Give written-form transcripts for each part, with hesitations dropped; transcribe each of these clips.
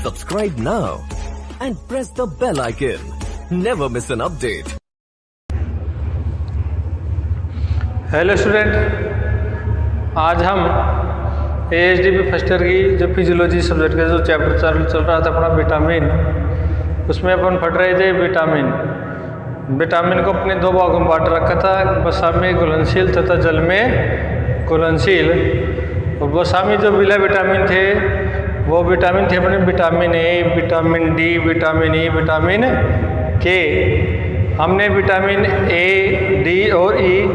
Subscribe now and press the bell icon. Never miss an update. Hello student, आज हम AHDP first year की जो physiology subject का जो चैप्टर चल रहा था अपना विटामिन, उसमें अपन पढ़ रहे थे विटामिन को अपने दो भागों में बांट रखा था, वसा में घुलनशील तथा जल में घुलनशील। और वसा में जो मिला विटामिन थे वो विटामिन थे अपने vitamin A, vitamin D, vitamin E, vitamin के। हमने विटामिन ए, डी और ई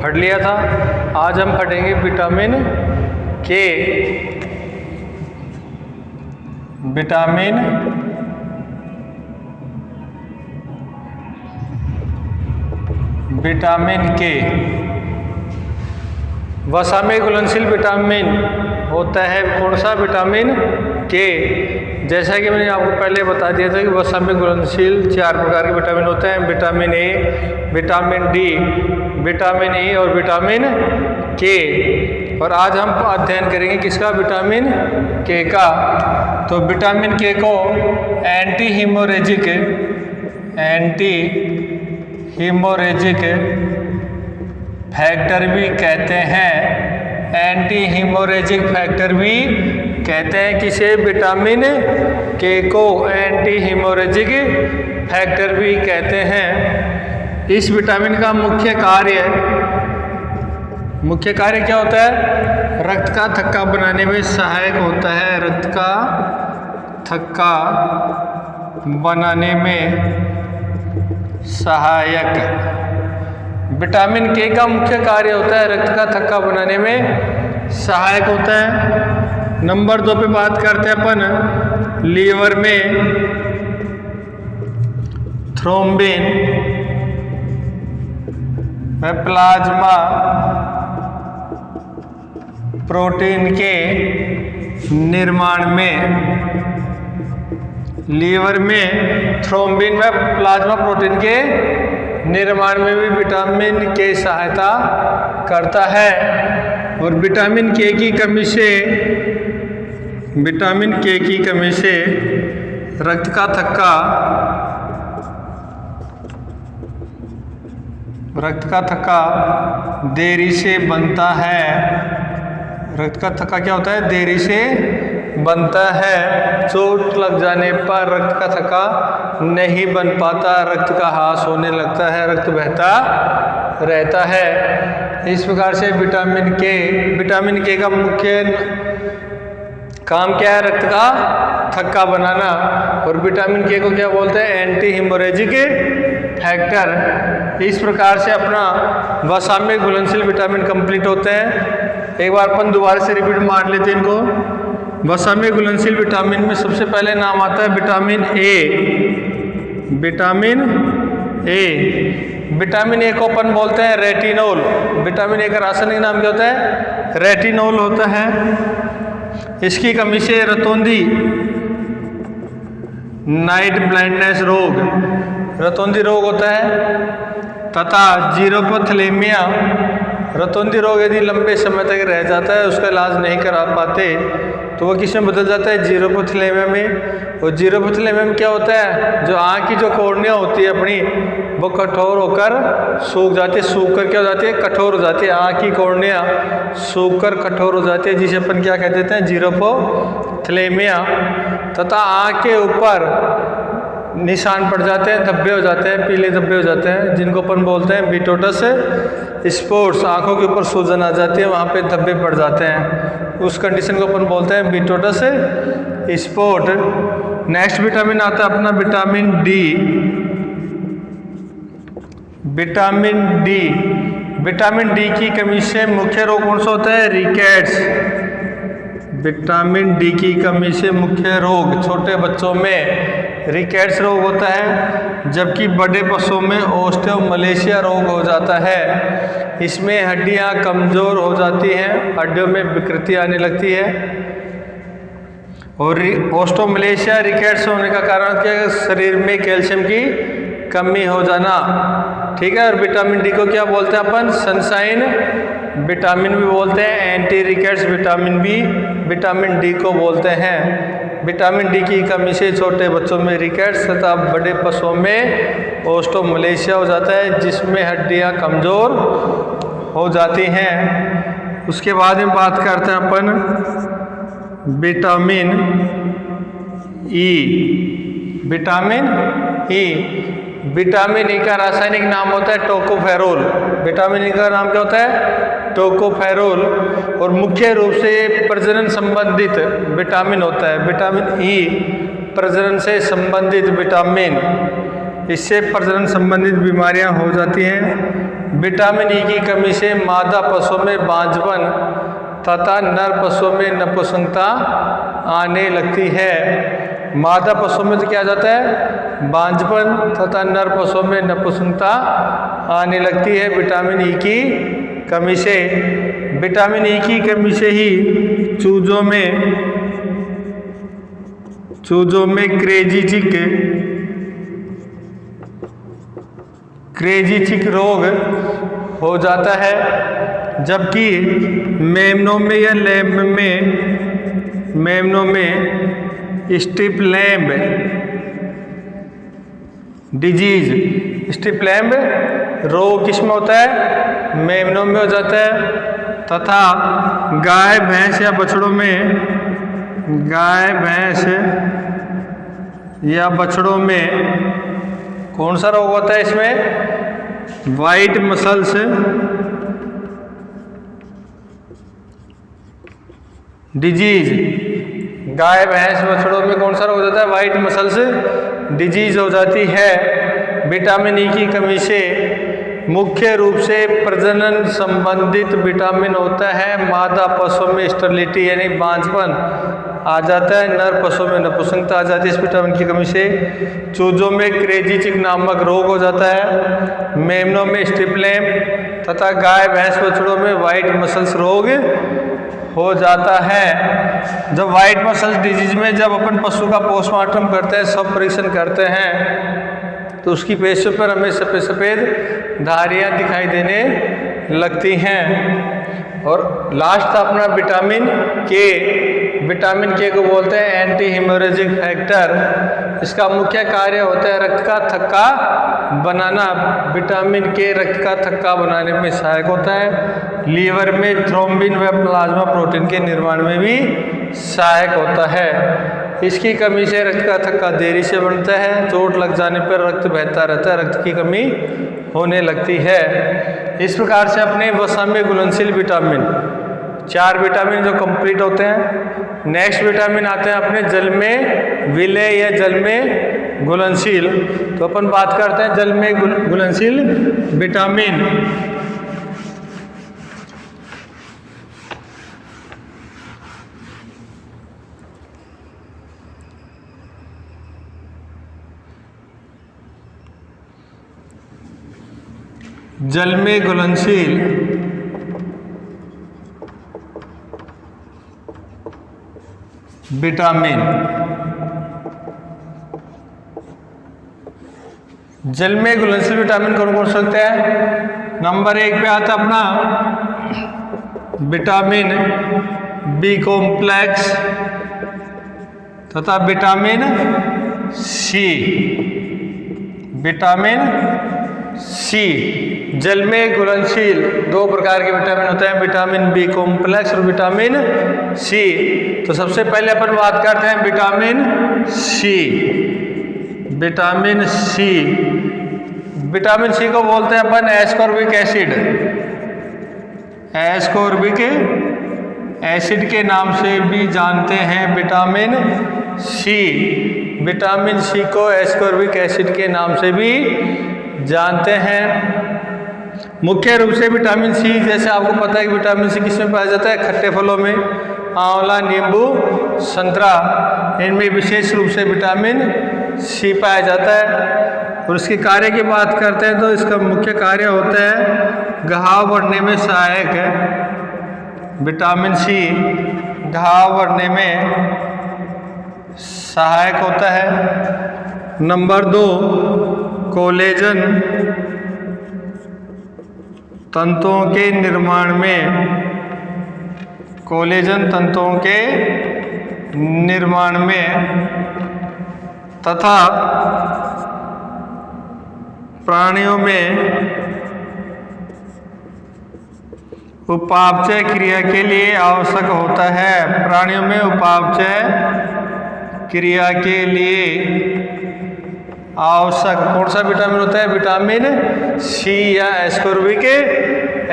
पढ़ लिया था। आज हम पढ़ेंगे विटामिन के। विटामिन के वसा में घुलनशील विटामिन होता है कौन सा? विटामिन के। जैसा कि मैंने आपको पहले बता दिया था कि वसा में घुलनशील 4 प्रकार के विटामिन होते हैं: vitamin A, vitamin D, vitamin E और विटामिन के। और आज हम अध्ययन करेंगे किसका? विटामिन के का। तो विटामिन के को एंटी हीमोरेजिक फैक्टर भी कहते हैं। एंटी हीमोरेजिक फैक्टर भी कहते हैं किसे? विटामिन के को एंटी हीमोरेजिक फैक्टर भी कहते हैं। इस विटामिन का मुख्य कार्य क्या होता है? रक्त का थक्का बनाने में सहायक होता है। रक्त का थक्का बनाने में सहायक। विटामिन के का मुख्य कार्य होता है रक्त का थक्का बनाने में सहायक होता है। नंबर 2 पे बात करते हैं अपन लीवर में थ्रोम्बिन में प्लाज्मा प्रोटीन के निर्माण में। लीवर में थ्रोम्बिन व प्लाज्मा प्रोटीन के निर्माण में भी विटामिन के सहायता करता है। और विटामिन के की कमी से रक्त का थक्का देरी से बनता है। रक्त का थक्का क्या होता है? देरी से बनता है। चोट लग जाने पर रक्त का थक्का नहीं बन पाता, रक्त का ह्रास होने लगता है, रक्त बहता रहता है। इस प्रकार से विटामिन के का मुख्य काम क्या है? रक्त का थक्का बनाना। और विटामिन के को क्या बोलते हैं? Anti haemorrhagic factor. इस प्रकार से अपना वसा में घुलनशील विटामिन कंप्लीट होते हैं। एक बार अपन दोबारा से रिपीट मार लेते हैं इनको। वसा में घुलनशील विटामिन में सबसे पहले नाम आता है विटामिन ए। विटामिन ए को अपन बोलते हैं रेटिनोल। विटामिन ए का रासायनिक नाम क्या होता है? रेटिनोल होता है। इसकी कमी से रतौंधी नाइट ब्लाइंडनेस रतौंधी रोग होता है तथा जीरोपथैलेमिया। रतौंधी रोग यदि लंबे समय तक रह जाता है, उसका इलाज नहीं करा पाते, तो वो किस में बदल जाता है? जीरोपथैलेमिया में। और जीरोपथैलेमिया में क्या होता है? जो आँख की जो कॉर्निया होती है अपनी, वो कठोर होकर सूख जाती है। सूख कर क्या हो जाती है? कठोर हो जाती है। आँख की कॉर्निया सूख कर कठोर हो जाती है, जिसे अपन क्या कह देते हैं? जीरोपथैलेमिया। तथा आँख के ऊपर निशान पड़ जाते हैं, धब्बे हो जाते हैं, पीले धब्बे हो जाते हैं, जिनको अपन बोलते हैं बिटोटस स्पॉट्स। आँखों के ऊपर सूजन आ जाती है, वहाँ पे धब्बे पड़ जाते हैं, उस कंडीशन को अपन बोलते हैं बिटोटस स्पॉट। नेक्स्ट विटामिन आता है अपना विटामिन डी। विटामिन डी की कमी से मुख्य रोग कौन सा होता है? रिकेट्स। विटामिन डी की कमी से मुख्य रोग छोटे बच्चों में रिकेट्स रोग होता है, जबकि बड़े पशुओं में ऑस्टियोमलेशिया रोग हो जाता है। इसमें हड्डियां कमज़ोर हो जाती हैं, हड्डियों में विकृति आने लगती है। और ऑस्टियोमलेशिया रिकेट्स होने का कारण क्या है? शरीर में कैल्शियम की कमी हो जाना। ठीक है। और विटामिन डी को क्या बोलते हैं अपन? सनशाइन विटामिन भी बोलते हैं। Anti rickets vitamin B vitamin D को बोलते हैं। विटामिन डी की कमी से छोटे बच्चों में रिकेट्स तथा बड़े पशुओं में ओस्टोमलेशिया हो जाता है, जिसमें हड्डियां कमज़ोर हो जाती हैं। उसके बाद में बात करते हैं अपन vitamin E. Vitamin E, vitamin E का रासायनिक नाम होता है टोकोफेरोल। विटामिन ई का नाम क्या होता है? टोकोफेरोल। और मुख्य रूप से ये प्रजनन संबंधित विटामिन होता है। विटामिन ई प्रजनन से संबंधित विटामिन, इससे प्रजनन संबंधित बीमारियां हो जाती हैं। विटामिन ई की कमी से मादा पशुओं में बांझपन तथा नर पशुओं में नपुंसकता आने लगती है। मादा पशुओं में तो क्या जाता है? बांझपन तथा नर पशुओं में नपुंसकता आने लगती है विटामिन ई की कमी से। विटामिन ई की कमी से ही चूजों में क्रेजी चिक रोग हो जाता है, जबकि मेमनों में या मेमनों में strip lamb disease, strip lamb रोग किसमें होता है? मेमनों में हो जाता है। तथा गाय भैंस या बछड़ों में कौन सा रोग होता है? इसमें वाइट मसल्स डिजीज। गाय भैंस बछड़ों में कौन सा रोग हो जाता है? वाइट मसल्स डिजीज हो जाती है विटामिन ई की कमी से। मुख्य रूप से प्रजनन संबंधित विटामिन होता है। मादा पशुओं में स्टेरिलिटी यानी बांझपन आ जाता है, नर पशुओं में नपुंसकता आ जाती है इस विटामिन की कमी से। चूजों में क्रेजी चिक नामक रोग हो जाता है। मेमनों में स्ट्रिप लैम्ब तथा गाय भैंस बछड़ों में वाइट मसल्स रोग हो जाता है। जब वाइट मसल्स डिजीज में जब अपन पशु का पोस्टमार्टम करते हैं, सब परीक्षण करते हैं, तो उसकी पेशियों पर हमें सफ़ेद सफ़ेद धारियाँ दिखाई देने लगती हैं। और लास्ट अपना विटामिन के। विटामिन के को बोलते हैं एंटी हीमोरेजिक फैक्टर। इसका मुख्य कार्य होता है रक्त का थक्का बनाना। विटामिन के रक्त का थक्का बनाने में सहायक होता है। लीवर में थ्रोम्बिन व प्लाज्मा प्रोटीन के निर्माण में भी सहायक होता है। इसकी कमी से रक्त का थक्का देरी से बनता है। चोट लग जाने पर रक्त बहता रहता है, रक्त की कमी होने लगती है। इस प्रकार से अपने वसा में घुलनशील विटामिन, 4 विटामिन जो कंप्लीट होते हैं। नेक्स्ट विटामिन आते हैं अपने जल में विलय या जल में घुलनशील। तो अपन बात करते हैं जल में घुलनशील विटामिन। जल में घुलनशील विटामिन। जल में घुलनशील विटामिन कौन कौन सकते हैं? नंबर 1 पे आता अपना विटामिन बी कॉम्प्लेक्स तथा विटामिन सी। विटामिन सी जल में घुलनशील 2 प्रकार के विटामिन होते हैं, विटामिन बी कॉम्प्लेक्स और विटामिन सी। तो सबसे पहले अपन बात करते हैं vitamin C. Vitamin C, vitamin C को बोलते हैं अपन एस्कॉर्बिक एसिड। एस्कॉर्बिक एसिड के नाम से भी जानते हैं विटामिन सी। विटामिन सी को एस्कॉर्बिक एसिड के नाम से भी जानते हैं। मुख्य रूप से विटामिन सी, जैसे आपको पता है कि विटामिन सी किसमें पाया जाता है? खट्टे फलों में, आंवला, नींबू, संतरा, इनमें विशेष रूप से विटामिन सी पाया जाता है। और इसके कार्य की बात करते हैं तो इसका मुख्य कार्य होता है घाव बढ़ने में सहायक है। विटामिन सी घाव बढ़ने में सहायक होता है। नंबर 2, कोलेजन तंतुओं के निर्माण में, कोलेजन तंतुओं के निर्माण में तथा प्राणियों में उपापचय क्रिया के लिए आवश्यक होता है। प्राणियों में उपापचय क्रिया के लिए आवश्यक कौन सा विटामिन होता है? विटामिन सी या एस्कॉर्बिक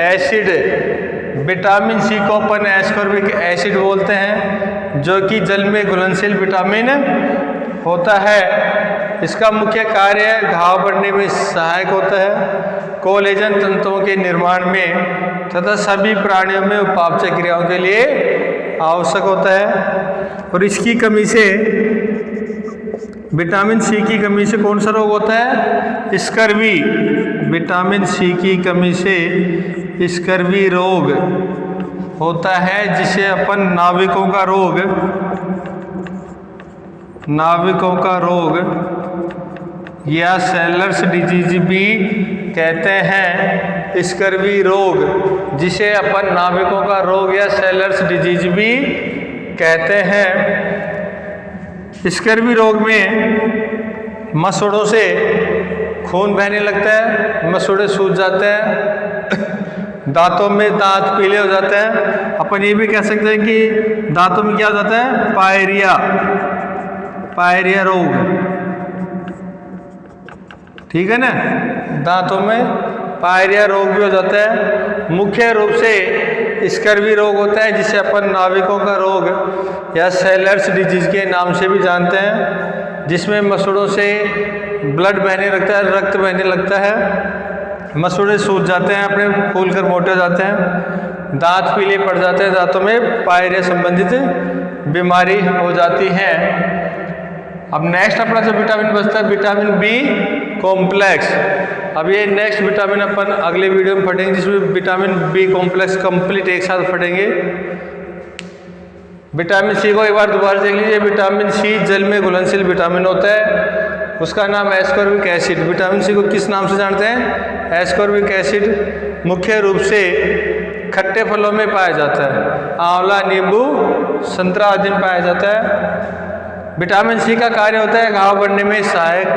एसिड। विटामिन सी को अपन एस्कॉर्बिक एसिड बोलते हैं, जो कि जल में घुलनशील विटामिन होता है। इसका मुख्य कार्य घाव बढ़ने में सहायक होता है, कोलेजन तंतुओं के निर्माण में तथा सभी प्राणियों में उपापचय क्रियाओं के लिए आवश्यक होता है। और इसकी कमी से, विटामिन सी की कमी से कौन सा रोग होता है? स्कर्वी। विटामिन सी की कमी से स्कर्वी रोग होता है, जिसे अपन नाविकों का रोग या सेलर्स डिजीज भी कहते हैं। स्कर्वी रोग, जिसे अपन नाविकों का रोग या सेलर्स डिजीज भी कहते हैं। स्कर्वी रोग में मसूड़ों से खून बहने लगता है, मसूड़े सूज जाते हैं, दांतों में दांत पीले हो जाते हैं। अपन ये भी कह सकते हैं कि दांतों में क्या हो जाता है? पायरिया रोग, ठीक है ना। दांतों में पायरिया रोग भी हो जाता है। मुख्य रूप से स्कर्वी रोग होता है, जिसे अपन नाविकों का रोग या सेलर्स डिजीज के नाम से भी जानते हैं, जिसमें मसूड़ों से ब्लड बहने लगता है, रक्त बहने लगता है, मसूड़े सूज जाते हैं, अपने फूल कर मोटे हो जाते हैं, दांत पीले पड़ जाते हैं, दांतों में पायरिया संबंधित बीमारी हो जाती है। अब नेक्स्ट अपना जो विटामिन बचता है, विटामिन बी कॉम्प्लेक्स। अब ये नेक्स्ट विटामिन अपन अगले वीडियो में पढ़ेंगे, जिसमें विटामिन बी कॉम्प्लेक्स कंप्लीट एक साथ पढ़ेंगे। विटामिन सी को एक बार दोबारा देख लीजिए। विटामिन सी जल में घुलनशील विटामिन होता है, उसका नाम एस्कॉर्बिक एसिड। विटामिन सी को किस नाम से जानते हैं? Ascorbic acid. मुख्य रूप से खट्टे फलों में पाया जाता है, आंवला, नींबू, संतरा आदि में पाया जाता है। विटामिन सी का कार्य होता है घाव बढ़ने में सहायक,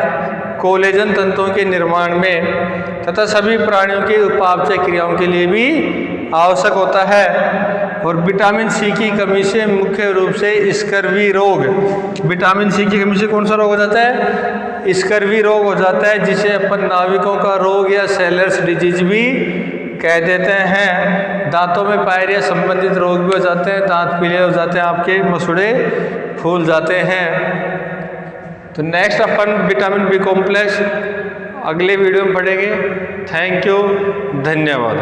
कोलेजन तंतुओं के निर्माण में तथा सभी प्राणियों की उपापचय क्रियाओं के लिए भी आवश्यक होता है। और विटामिन सी की कमी से मुख्य रूप से स्कर्वी रोग, विटामिन सी की कमी से कौन सा रोग हो जाता है? स्कर्वी रोग हो जाता है, जिसे अपन नाविकों का रोग या सेलर्स डिजीज भी कह देते हैं। दांतों में पायरिया संबंधित रोग भी हो जाते हैं, दांत पीले हो जाते हैं, आपके मसूड़े फूल जाते हैं। तो नेक्स्ट अपन विटामिन बी कॉम्प्लेक्स अगले वीडियो में पढ़ेंगे। थैंक यू, धन्यवाद।